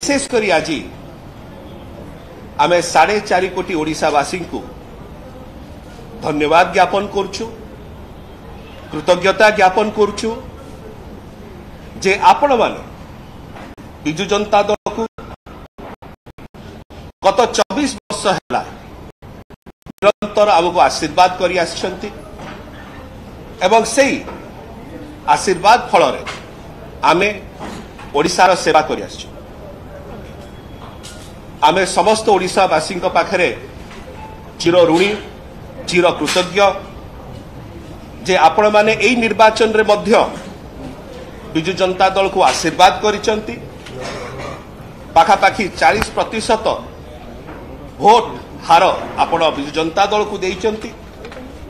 विशेषकर आज आम 4.5 कोटी ओडिशावासी को धन्यवाद ज्ञापन करुचु, कृतज्ञता ज्ञापन करुचु जे आपण माने बिजु जनता दल को गत 24 वर्ष है निरंतर आमको आशीर्वाद करी आछंती एवं सेई आशीर्वाद फल आमे ओडिशार सेवा करी आछछु। आमे समस्त ओडिशावासी पाखरे चिर ऋणी चिर कृतज्ञ जे आपण माने एई निर्वाचन रे मध्य बिजु जनता दल को आशीर्वाद करिसंती। पाखापाखि 40% भोट हार आपण बिजु जनता दल को देइचंती।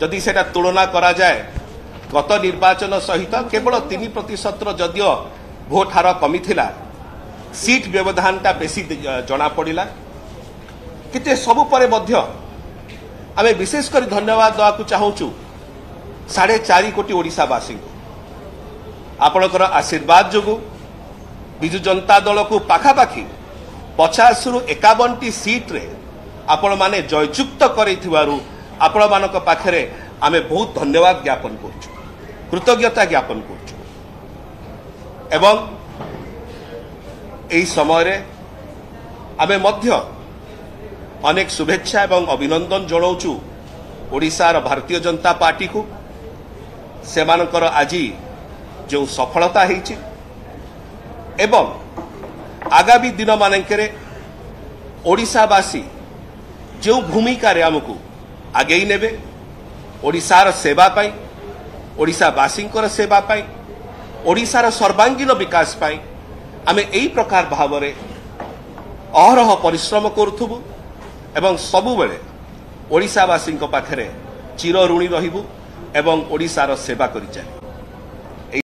जदि सेटा तुलना करा जाए गत निर्वाचन सहित केवल 3% जदियो भोट हार कमी थिला, सीट व्यवधानटा बेसी जना पड़िला किते सबु परे मध्य आमे विशेष कर धन्यवाद देवाकू चाहूचु 4.5 कोटी ओडिशावासी को आपणकर आशीर्वाद जोगु बिजु जनता दल को पाखापाखि 50 रु 51 सीट रे आपण माने जययुक्त करैथिवारु आपण मानक पाखरे आमे बहुत धन्यवाद ज्ञापन करछु, कृतज्ञता ज्ञापन करछु एवं एई समय रे आमे मध्य अनेक शुभेच्छा एवं अभिनंदन जणाउछु ओडिशार भारतीय जनता पार्टी को सेमानकर आज जो सफलता हेछि एवं आगामी दिन मानकरे ओडिशावासी जो भूमिका रे हमकु आगे नेबे ओडिशार सेवा पाई, ओडिशावासींकर सेवा पाई, ओडिशार सर्वांगीन विकास पाई आमे एई प्रकार भावरे अहरह परिश्रम करुथुबु एवं सबु बेले ओडिशावासी पाखरे चिर ऋणी रहिबु एवं ओडिशार सेवा करि जाय।